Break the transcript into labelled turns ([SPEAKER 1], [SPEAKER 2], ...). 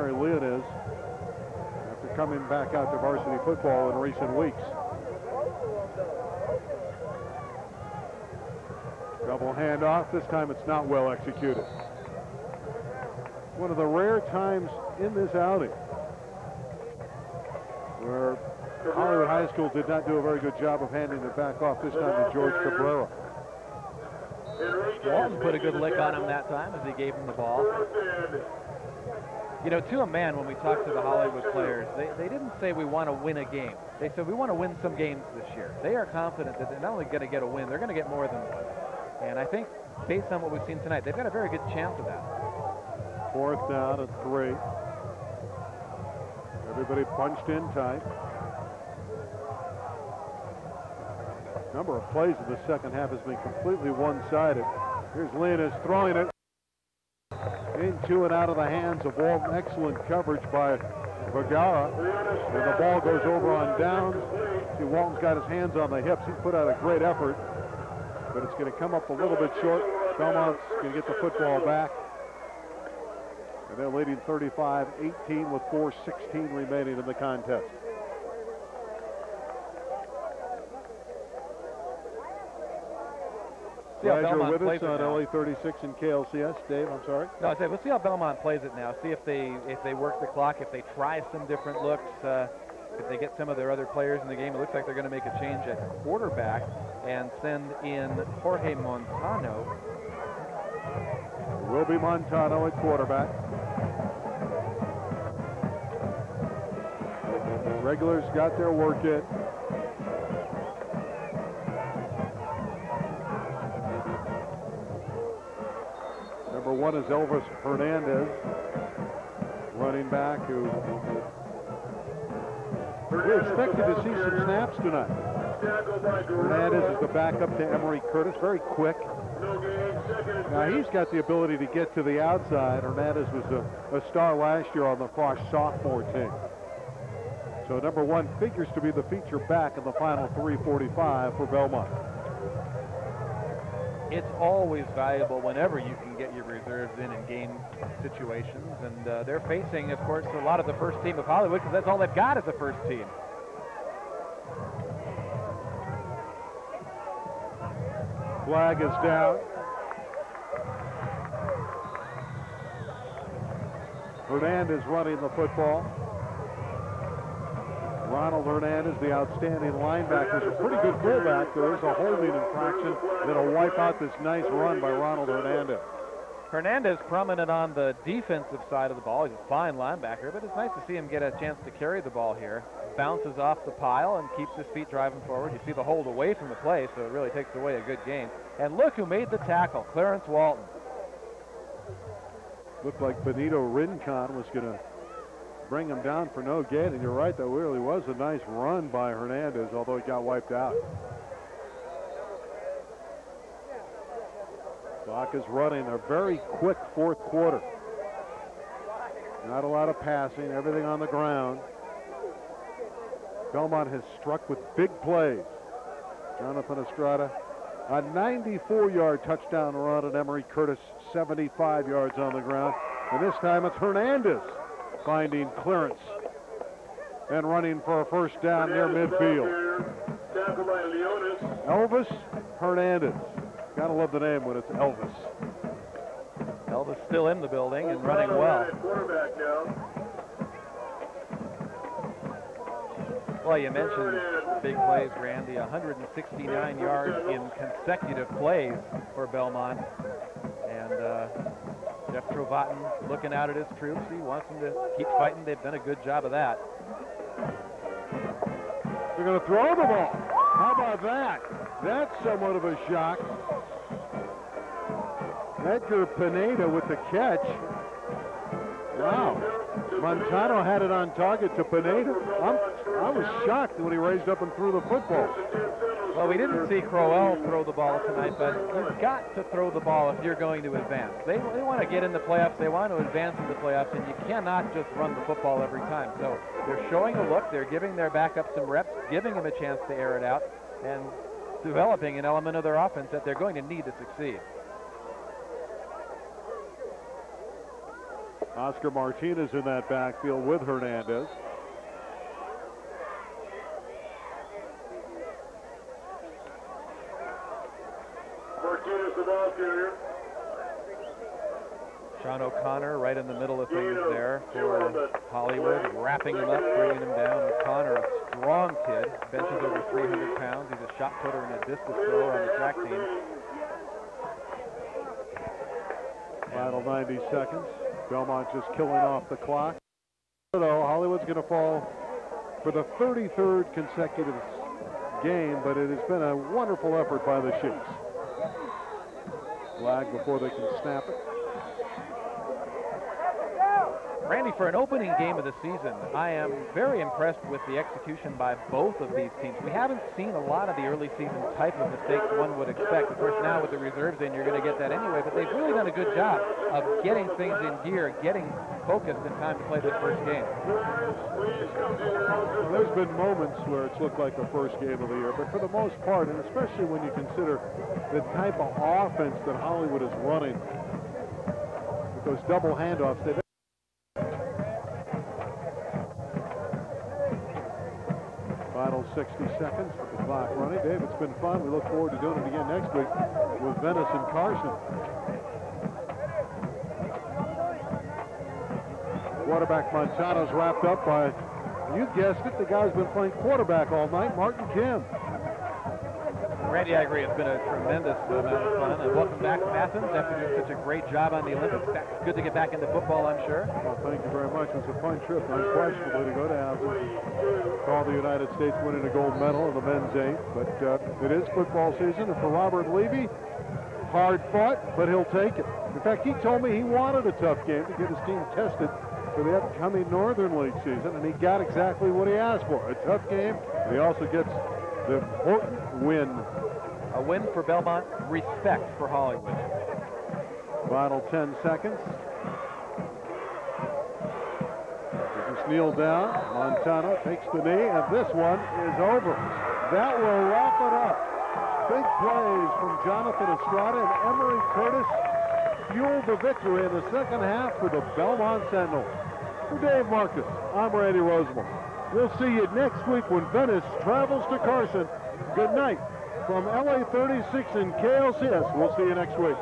[SPEAKER 1] Jery Leoniz after coming back out to varsity football in recent weeks. Double handoff. This time it's not well executed. One of the rare times in this outing where Hollywood High School did not do a very good job of handing it back off, this time to Jorge Cabrera.
[SPEAKER 2] Walton put a good lick on him that time as he gave him the ball. You know, to a man, when we talked to the Hollywood players, they didn't say we want to win a game. They said we want to win some games this year. They are confident that they're not only going to get a win, they're going to get more than one. And I think, based on what we've seen tonight, they've got a very good chance of that.
[SPEAKER 1] 4th down and 3. Everybody punched in tight. Number of plays in the second half has been completely one-sided. Here's Leoniz throwing it into and out of the hands of Walton. Excellent coverage by Vergara. And the ball goes over on downs. See, Walton's got his hands on the hips. He's put out a great effort, but it's going to come up a little bit short. Belmont's going to get the football back. And they're leading 35-18 with 4:16 remaining in the contest. Glad you're with us on LA 36 and KLCS. Dave, I'm sorry.
[SPEAKER 2] No, I said we'll see how Belmont plays it now. See if they work the clock, if they try some different looks, if they get some of their other players in the game. It looks like they're going to make a change at quarterback and send in Jorge Montano.
[SPEAKER 1] It will be Montano at quarterback. Regulars got their work in. Number 1 is Elvis Hernandez, running back, who we expected to see some snaps tonight. Hernandez is the backup to Emory Curtis, very quick. Now he's got the ability to get to the outside. Hernandez was a star last year on the Frosh sophomore team. So number 1 figures to be the feature back in the final 3:45 for Belmont.
[SPEAKER 2] It's always valuable whenever you can get your reserves in game situations, and they're facing, of course, a lot of the first team of Hollywood, because that's all they've got as a first team.
[SPEAKER 1] Flag is down. Hernandez running the football. Ronald Hernandez, the outstanding linebacker, is a pretty good fullback. There is a holding infraction that'll wipe out this nice run by Ronald Hernandez.
[SPEAKER 2] Hernandez prominent on the defensive side of the ball. He's a fine linebacker, but it's nice to see him get a chance to carry the ball here. Bounces off the pile and keeps his feet driving forward. You see the hold away from the play, so it really takes away a good gain. And look who made the tackle, Clarence Walton.
[SPEAKER 1] Looked like Benito Rincon was going to bring him down for no gain, and you're right, that really was a nice run by Hernandez, although he got wiped out. Clock is running. A very quick 4th quarter. Not a lot of passing, everything on the ground. Belmont has struck with big plays. Jonathan Estrada, a 94-yard touchdown run, and Emory Curtis 75 yards on the ground. And this time it's Hernandez finding clearance and running for a first down near midfield. Elvis Hernandez. Gotta love the name when it's Elvis.
[SPEAKER 2] Elvis still in the building and running well. Well, you mentioned big plays, Randy. 169 yards in consecutive plays for Belmont. And Jeff Trezevant looking out at his troops. He wants them to keep fighting. They've done a good job of that.
[SPEAKER 1] They're going to throw the ball. How about that? That's somewhat of a shock. Edgar Pineda with the catch. Wow. Montano had it on target to Pineda. I was shocked when he raised up and threw the football.
[SPEAKER 2] Well, we didn't see Crowell throw the ball tonight, but you've got to throw the ball if you're going to advance. They want to get in the playoffs. They want to advance in the playoffs, and you cannot just run the football every time. So they're showing a look. They're giving their backup some reps, giving him a chance to air it out, and developing an element of their offense that they're going to need to succeed.
[SPEAKER 1] Oscar Martinez in that backfield with Hernandez.
[SPEAKER 3] Martinez, the ball carrier.
[SPEAKER 2] Shawn O'Connor right in the middle of things there for Hollywood, wrapping him up, bringing him down. O'Connor, a strong kid, benches over 300 pounds. He's a shot putter and a discus thrower on the track team.
[SPEAKER 1] Final 90 seconds. Belmont just killing off the clock. Though Hollywood's going to fall for the 33rd consecutive game, but it has been a wonderful effort by the Chiefs. Flag before they can snap it.
[SPEAKER 2] Randy, for an opening game of the season, I am very impressed with the execution by both of these teams. We haven't seen a lot of the early season type of mistakes one would expect. Of course, now with the reserves in, you're going to get that anyway, but they've really done a good job of getting things in gear, getting focused in time to play this first game.
[SPEAKER 1] Well, there's been moments where it's looked like the first game of the year, but for the most part, and especially when you consider the type of offense that Hollywood is running, with those double handoffs, they've final 60 seconds with the clock running. Dave, it's been fun. We look forward to doing it again next week with Venice and Carson. Quarterback Montano's wrapped up by, you guessed it, the guy's been playing quarterback all night, Martin Kim.
[SPEAKER 2] Randy, I agree. It's been a tremendous amount of fun. And welcome back from Athens after doing such a great job on the Olympics. It's good to get back into football, I'm sure.
[SPEAKER 1] Well, thank you very much. It was a fun trip, unquestionably, to go to Athens. Saw the United States winning a gold medal in the men's 8. But it is football season, and for Robert Levy, hard fought, but he'll take it. In fact, he told me he wanted a tough game to get his team tested for the upcoming Northern League season, and he got exactly what he asked for, a tough game. And he also gets the important win.
[SPEAKER 2] A win for Belmont, respect for Hollywood.
[SPEAKER 1] Final 10 seconds. They just kneel down. Montano takes the knee, and this one is over. That will wrap it up. Big plays from Jonathan Estrada and Emery Curtis fueled the victory in the second half for the Belmont Sentinels. For Dave Marcus, I'm Randy Rosenbaum. We'll see you next week when Venice travels to Carson. Good night from LA 36 and KLCS. We'll see you next week.